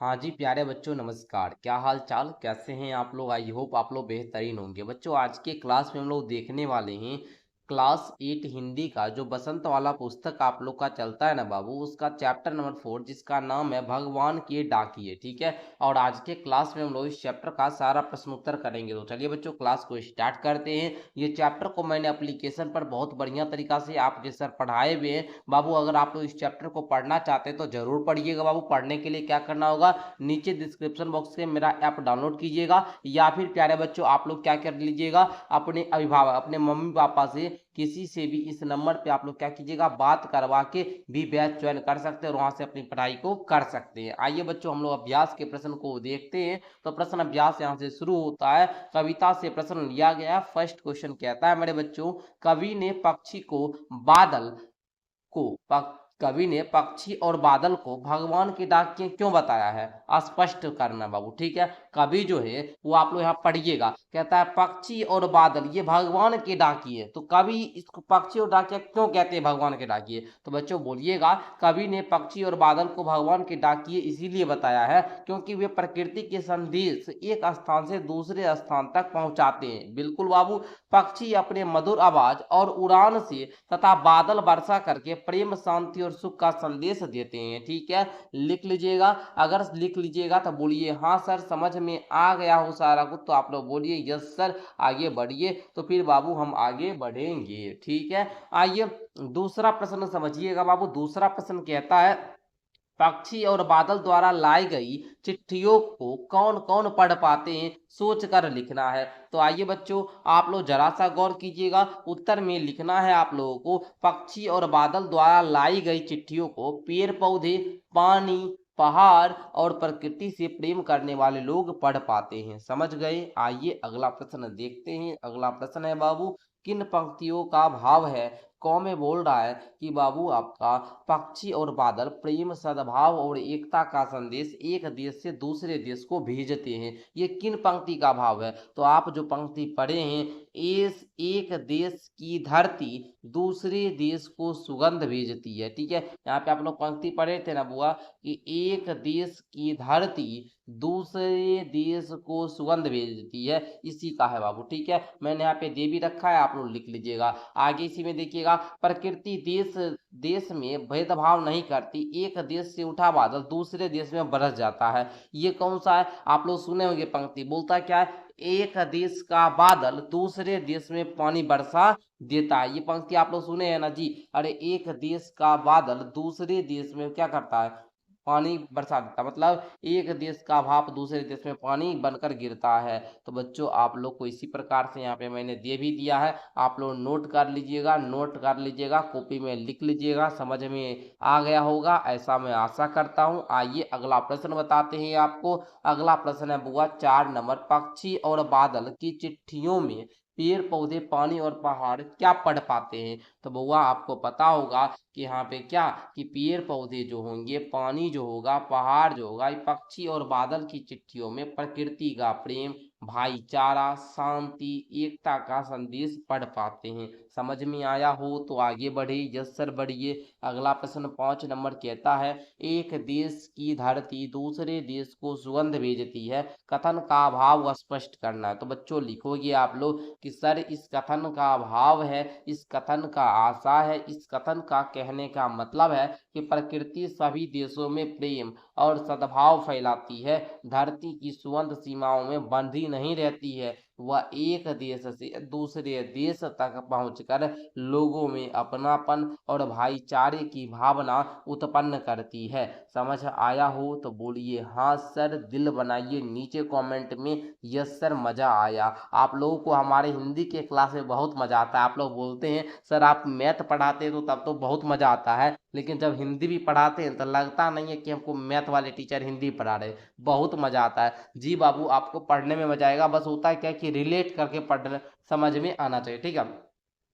हाँ जी प्यारे बच्चों, नमस्कार। क्या हाल चाल, कैसे हैं आप लोग? आई होप आप लोग बेहतरीन होंगे। बच्चों, आज के क्लास में हम लोग देखने वाले हैं क्लास 8 हिंदी का जो बसंत वाला पुस्तक आप लोग का चलता है ना बाबू, उसका चैप्टर नंबर 4 जिसका नाम है भगवान के डाकिए। ठीक है, और आज के क्लास में हम लोग इस चैप्टर का सारा प्रश्न उत्तर करेंगे। तो चलिए बच्चों, क्लास को स्टार्ट करते हैं। ये चैप्टर को मैंने एप्लीकेशन पर बहुत बढ़िया तरीका से आपके सर पढ़ाए हुए हैं बाबू। अगर आप लोग इस चैप्टर को पढ़ना चाहते हैं तो जरूर पढ़िएगा बाबू। पढ़ने के लिए क्या करना होगा, नीचे डिस्क्रिप्शन बॉक्स से मेरा ऐप डाउनलोड कीजिएगा, या फिर प्यारे बच्चों आप लोग क्या कर लीजिएगा, अपने अभिभावक, अपने मम्मी पापा से, किसी से भी इस नंबर पे आप लोग क्या कीजिएगा, बात करवा के भी बैच ज्वाइन कर सकते हैं और वहां से अपनी पढ़ाई को कर सकते हैं। आइए बच्चों, हम लोग अभ्यास के प्रश्न को देखते हैं। तो प्रश्न अभ्यास यहाँ से शुरू होता है। कविता से प्रश्न लिया गया। फर्स्ट क्वेश्चन कहता है मेरे बच्चों, कवि ने पक्षी को बादल को कवि ने पक्षी और बादल को भगवान की डाकियां क्यों बताया है? स्पष्ट करना बाबू। ठीक है, कवि जो है वो आप लोग यहाँ पढ़िएगा, कहता है पक्षी और बादल ये भगवान के डाकिए। तो कवि इसको पक्षी और डाकिया क्यों कहते हैं भगवान के डाकिए? तो बच्चों बोलिएगा, कवि ने पक्षी और बादल को भगवान के डाकिए इसीलिए बताया है क्योंकि वे प्रकृति के संदेश एक स्थान से दूसरे स्थान तक पहुंचाते हैं। बिल्कुल बाबू, पक्षी अपने मधुर आवाज और उड़ान से तथा बादल वर्षा करके प्रेम, शांति और सुख का संदेश देते हैं। ठीक है, लिख लीजिएगा। अगर लिख लीजिएगा तो बोलिए हाँ सर समझ में आ गया हो सारा कुछ, तो आप लोग बोलिए यस सर। आगे बढ़िए, तो फिर बाबू हम आगे बढ़ेंगे। ठीक है, आइए दूसरा प्रश्न समझिएगा बाबू। दूसरा प्रश्न कहता है, पक्षी और बादल द्वारा लाई गई चिट्ठियों को कौन कौन पढ़ पाते हैं, सोच कर लिखना है। तो आइए बच्चों, आप लोग जरा सा गौर कीजिएगा। उत्तर में लिखना है आप लोगों को, पक्षी और बादल द्वारा लाई गई चिट्ठियों को पेड़ पौधे, पानी, पहाड़ और प्रकृति से प्रेम करने वाले लोग पढ़ पाते हैं। समझ गए? आइए अगला प्रश्न देखते हैं। अगला प्रश्न है बाबू, किन पंक्तियों का भाव है? कौ में बोल रहा है कि बाबू आपका पक्षी और बादल प्रेम, सद्भाव और एकता का संदेश एक देश से दूसरे देश को भेजते हैं। ये किन पंक्ति का भाव है? तो आप जो पंक्ति पढ़े हैं, इस एक देश की धरती दूसरे देश को सुगंध भेजती है। ठीक है, यहाँ पे आप लोग पंक्ति पढ़े थे ना बुआ, कि एक देश की धरती दूसरे देश को सुगंध भेजती है, इसी का है बाबू। ठीक है, मैंने यहाँ पे दे भी रखा है, आप लोग लिख लीजिएगा। आगे इसी में देखिएगा, प्रकृति देश देश में भेदभाव नहीं करती, एक देश से उठा बादल दूसरे देश में बरस जाता है। ये कौन सा है? आप लोग सुने होंगे पंक्ति, बोलता क्या है, एक देश का बादल दूसरे देश में पानी बरसा देता है। ये पंक्ति आप लोग सुने हैं ना जी? अरे एक देश का बादल दूसरे देश में क्या करता है, पानी बरसा देता, मतलब एक देश का भाप दूसरे देश में पानी बनकर गिरता है। तो बच्चों आप लोग को इसी प्रकार से यहाँ पे मैंने दे भी दिया है, आप लोग नोट कर लीजिएगा, नोट कर लीजिएगा, कॉपी में लिख लीजिएगा। समझ में आ गया होगा ऐसा मैं आशा करता हूँ। आइए अगला प्रश्न बताते हैं आपको। अगला प्रश्न है बुआ 4 नंबर, पक्षी और बादल की चिट्ठियों में पेड़ पौधे, पानी और पहाड़ क्या पढ़ पाते हैं? तो बुआ आपको पता होगा कि यहाँ पे क्या, कि पेड़ पौधे जो होंगे, पानी जो होगा, पहाड़ जो होगा, ये पक्षी और बादल की चिट्ठियों में प्रकृति का प्रेम, भाईचारा, शांति, एकता का संदेश पढ़ पाते हैं। समझ में आया हो तो आगे बढ़े, यस सर बढ़िए। अगला प्रश्न 5 नंबर कहता है, एक देश की धरती दूसरे देश को सुगंध भेजती है, कथन का भाव स्पष्ट करना है। तो बच्चों लिखोगे आप लोग कि सर इस कथन का भाव है, इस कथन का आशा है, इस कथन का कहने का मतलब है कि प्रकृति सभी देशों में प्रेम और सद्भाव फैलाती है, धरती की सुगंध सीमाओं में बंधी नहीं रहती है, वह एक देश से दूसरे देश तक पहुंचकर लोगों में अपनापन और भाईचारे की भावना उत्पन्न करती है। समझ आया हो तो बोलिए हाँ सर, दिल बनाइए नीचे कमेंट में, यस सर मजा आया। आप लोगों को हमारे हिंदी के क्लास में बहुत मजा आता है। आप लोग बोलते हैं सर आप मैथ पढ़ाते हैं तो तब तो बहुत मजा आता है, लेकिन जब हिंदी भी पढ़ाते हैं तो लगता नहीं है कि हमको मैथ वाले टीचर हिंदी पढ़ा रहे। बहुत मजा आता है जी बाबू, आपको पढ़ने में मजा आएगा। बस होता है क्या कि रिलेट करके पढ़ने समझ में आना चाहिए। ठीक है,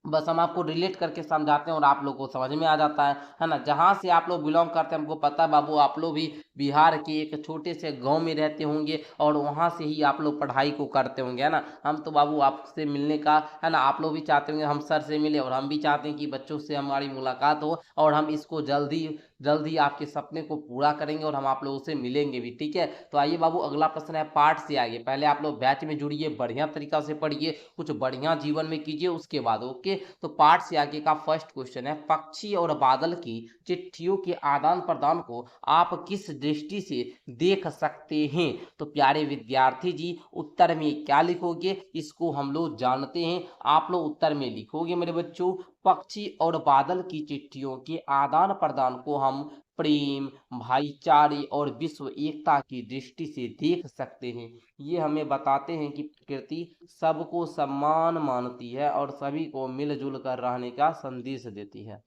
बस हम आपको रिलेट करके समझाते हैं और आप लोग को समझ में आ जाता है ना। जहाँ से आप लोग बिलोंग करते हैं हमको पता है बाबू, आप लोग भी बिहार के एक छोटे से गांव में रहते होंगे और वहां से ही आप लोग पढ़ाई को करते होंगे, है ना। हम तो बाबू आपसे मिलने का, है ना, आप लोग भी चाहते होंगे हम सर से मिले और हम भी चाहते हैं कि बच्चों से हमारी मुलाकात हो और हम इसको जल्दी जल्दी आपके सपने को पूरा करेंगे और हम आप लोगों से मिलेंगे भी, ठीक है। तो आइए बाबू, अगला प्रश्न है पाठ से आगे। पहले आप लोग बैच में जुड़िए, बढ़िया तरीका से पढ़िए, कुछ बढ़िया जीवन में कीजिए, उसके बाद ओके। तो पाठ से आगे का फर्स्ट क्वेश्चन है, पक्षी और बादल की चिट्ठियों के आदान प्रदान को आप किस दृष्टि से देख सकते हैं। तो प्यारे विद्यार्थी जी, उत्तर में क्या लिखोगे, इसको हम लोग जानते हैं। आप लोग उत्तर में लिखोगे मेरे बच्चों, पक्षी और बादल की चिट्ठियों के आदान प्रदान को हम प्रेम, भाईचारे और विश्व एकता की दृष्टि से देख सकते हैं। ये हमें बताते हैं कि प्रकृति सबको सम्मान मानती है और सभी को मिलजुल कर रहने का संदेश देती है।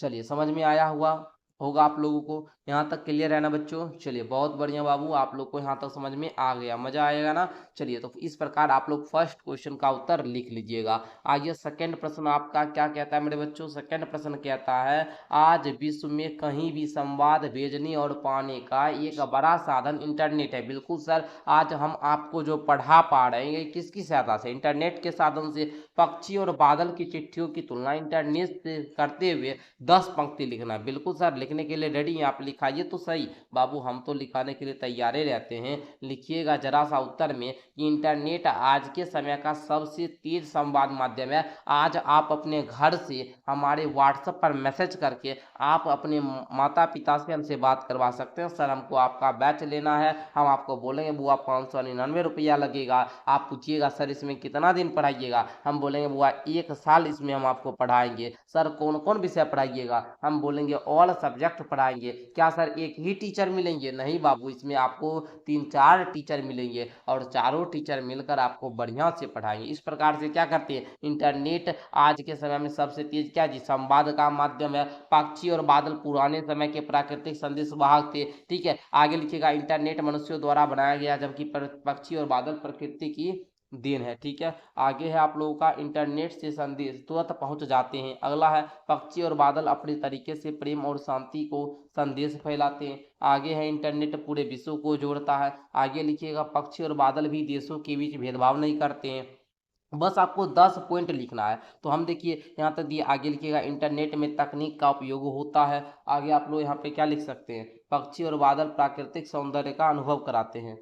चलिए, समझ में आया हुआ होगा आप लोगों को, यहाँ तक क्लियर है ना बच्चों। चलिए, बहुत बढ़िया बाबू, आप लोग को यहाँ तक समझ में आ गया, मजा आएगा ना। चलिए, तो इस प्रकार आप लोग फर्स्ट क्वेश्चन का उत्तर लिख लीजिएगा। आइए सेकंड प्रश्न आपका क्या कहता है मेरे बच्चों। सेकंड प्रश्न कहता है, आज विश्व में कहीं भी संवाद भेजने और पाने का एक बड़ा साधन इंटरनेट है। बिल्कुल सर, आज हम आपको जो पढ़ा पा रहे हैं ये किसकी सहायता से, इंटरनेट के साधन से। पक्षी और बादल की चिट्ठियों की तुलना इंटरनेट से करते हुए 10 पंक्ति लिखना है। बिल्कुल सर, लिखने के लिए रेडी हैं आप, लिखाइए तो सही बाबू, हम तो लिखाने के लिए तैयार ही रहते हैं। लिखिएगा जरा सा उत्तर में कि इंटरनेट आज के समय का सबसे तेज संवाद माध्यम है। आज आप अपने घर से हमारे व्हाट्सएप पर मैसेज करके आप अपने माता पिता से हमसे बात करवा सकते हैं। सर हमको आपका बैच लेना है, हम आपको बोलेंगे बुआ 599 रुपया लगेगा। आप पूछिएगा सर इसमें कितना दिन पढ़ाइएगा, हम बोलेंगे बुआ 1 साल इसमें हम आपको पढ़ाएंगे। सर कौन कौन विषय पढ़ाइएगा, हम बोलेंगे ऑल सब्जेक्ट पढ़ाएंगे। क्या सर एक ही टीचर मिलेंगे, नहीं बाबू, इसमें आपको 3-4 टीचर मिलेंगे और चारों टीचर मिलकर आपको बढ़िया से पढ़ाएंगे। इस प्रकार से क्या करते हैं, इंटरनेट आज के समय में सबसे तेज क्या जी, संवाद का माध्यम है। पक्षी और बादल पुराने समय के प्राकृतिक संदेश वाहक थे, ठीक है। आगे लिखिएगा, इंटरनेट मनुष्यों द्वारा बनाया गया जबकि पक्षी और बादल प्रकृति की देन है, ठीक है। आगे है आप लोगों का, इंटरनेट से संदेश तुरंत पहुंच जाते हैं। अगला है, पक्षी और बादल अपने तरीके से प्रेम और शांति को संदेश फैलाते हैं। आगे है, इंटरनेट पूरे विश्व को जोड़ता है। आगे लिखिएगा, पक्षी और बादल भी देशों के बीच भेदभाव नहीं करते हैं। बस आपको 10 पॉइंट लिखना है। तो हम देखिए यहाँ तक दिए, आगे लिखिएगा, इंटरनेट में तकनीक का उपयोग होता है। आगे आप लोग यहाँ पे क्या लिख सकते हैं, पक्षी और बादल प्राकृतिक सौंदर्य का अनुभव कराते हैं।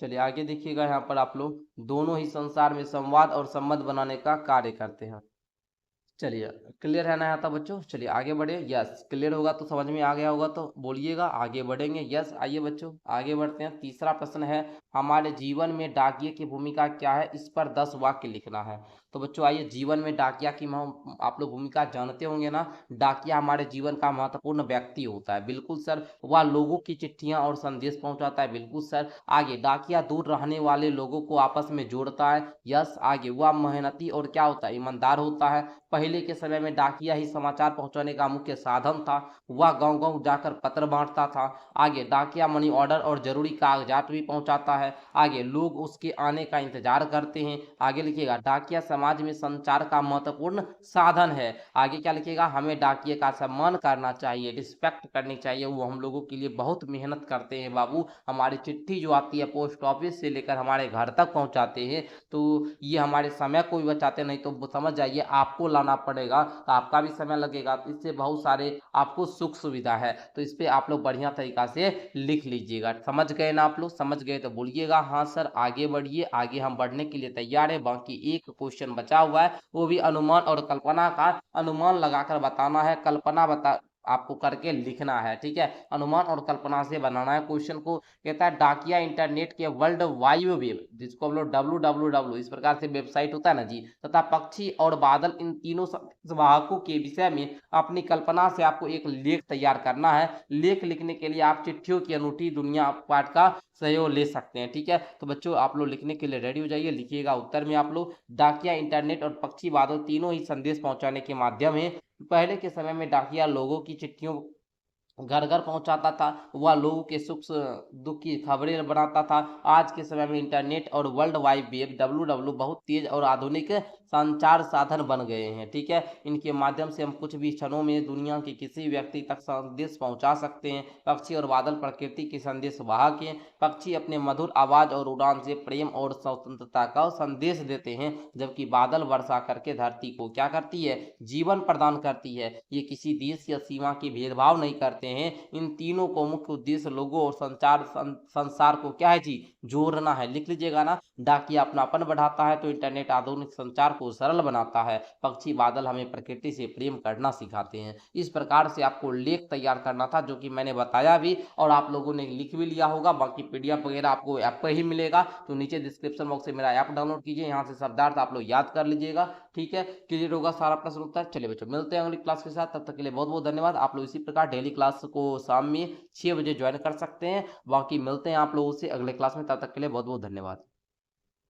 चलिए आगे देखिएगा, यहाँ पर आप लोग, दोनों ही संसार में संवाद और संबंध बनाने का कार्य करते हैं। चलिए, क्लियर है ना यहाँ तक बच्चों। चलिए आगे बढ़े, यस क्लियर होगा तो समझ में आ गया होगा तो बोलिएगा, आगे बढ़ेंगे। यस, आइए बच्चों आगे बढ़ते हैं। तीसरा प्रश्न है, हमारे जीवन में डाकिये की भूमिका क्या है, इस पर 10 वाक्य लिखना है। तो बच्चों आइए, जीवन में डाकिया की आप लोग भूमिका जानते होंगे ना। डाकिया हमारे जीवन का महत्वपूर्ण व्यक्ति होता है। बिल्कुल सर, वह लोगों की चिट्ठियां और संदेश पहुंचाता है। बिल्कुल सर। आगे, डाकिया दूर रहने वाले लोगों को आपस में जोड़ता है। यस। आगे, वह मेहनती और क्या होता है, ईमानदार होता है। पहले के समय में डाकिया ही समाचार पहुंचाने का मुख्य साधन था। वह गांव गांव जाकर पत्र बांटता था। आगे, डाकिया मनी ऑर्डर और जरूरी कागजात भी पहुंचाता है। आगे, लोग उसके आने का इंतजार करते हैं। आगे लिखिएगा, डाकिया समाज में संचार का महत्वपूर्ण साधन है। आगे क्या लिखिएगा, हमें डाकिये का सम्मान करना चाहिए, रिस्पेक्ट करनी चाहिए। वो हम लोगों के लिए बहुत मेहनत करते हैं बाबू। हमारी चिट्ठी जो आती है पोस्ट ऑफिस से लेकर हमारे घर तक पहुंचाते हैं। तो ये हमारे समय को भी बचाते, नहीं तो समझ जाइए आपको लाना पड़ेगा तो आपका भी समय लगेगा। इससे बहुत सारे आपको सुख सुविधा है। तो इस पे आप लोग बढ़िया तरीका से लिख लीजिएगा। समझ गए ना आप लोग, समझ गए तो बोलिएगा हाँ सर। आगे बढ़िए, आगे हम बढ़ने के लिए तैयार है। बाकी एक क्वेश्चन बचा हुआ है, वो भी अनुमान और कल्पना का, अनुमान लगाकर बताना है, कल्पना बता आपको करके लिखना है, ठीक है। अनुमान और कल्पना से बनाना है क्वेश्चन को। कहता है, डाकिया इंटरनेट के वर्ल्ड वाइड वेब, जिसको हम लोग www इस प्रकार से वेबसाइट होता है ना जी, तथा पक्षी और बादल, इन तीनों वाहकों के विषय में अपनी कल्पना से आपको एक लेख तैयार करना है। लेख लिखने के लिए आप चिट्ठियों की अनूठी दुनिया पाठ का सहयोग ले सकते हैं, ठीक है। तो बच्चों आप लोग लिखने के लिए रेडी हो जाइए। लिखिएगा उत्तर में आप लोग, डाकिया इंटरनेट और पक्षी बादल तीनों ही संदेश पहुंचाने के माध्यम है। पहले के समय में डाकिया लोगों की चिट्ठियों घर घर पहुंचाता था। वह लोगों के सुख दुख की खबरें बनाता था। आज के समय में इंटरनेट और वर्ल्ड वाइड वेब WWW बहुत तेज और आधुनिक संचार साधन बन गए हैं, ठीक है। इनके माध्यम से हम कुछ भी क्षणों में दुनिया के किसी व्यक्ति तक संदेश पहुंचा सकते हैं। पक्षी और बादल प्रकृति के संदेश वाहक हैं। पक्षी अपने मधुर आवाज और उड़ान से प्रेम और स्वतंत्रता का संदेश देते हैं, जबकि बादल वर्षा करके धरती को क्या करती है, जीवन प्रदान करती है। ये किसी देश या सीमा के भेदभाव नहीं करते हैं। इन तीनों को मुख्य उद्देश्य लोगों और संसार को क्या है जी, जोड़ना है। लिख लीजिएगा ना, डाकिया अपनापन बढ़ाता है तो इंटरनेट आधुनिक संचार को सरल बनाता है। पक्षी बादल हमें प्रकृति से प्रेम करना सिखाते हैं। इस प्रकार से आपको लेख तैयार करना था, जो कि मैंने बताया भी और आप लोगों ने लिख भी लिया होगा। बाकी पीडीएफ वगैरह आपको ऐप पर ही मिलेगा, तो नीचे डिस्क्रिप्शन बॉक्स से मेरा ऐप डाउनलोड कीजिए, यहाँ से शब्दार्थ आप लोग याद कर लीजिएगा, ठीक है। क्लियर होगा सारा प्रश्न उत्तर। चलिए बच्चों, मिलते हैं अगली क्लास के साथ, तब तक के लिए बहुत बहुत धन्यवाद। आप लोग इसी प्रकार डेली क्लास को शाम में 6 बजे ज्वाइन कर सकते हैं। बाकी मिलते हैं आप लोगों से अगले क्लास में, तब तक के लिए बहुत बहुत धन्यवाद।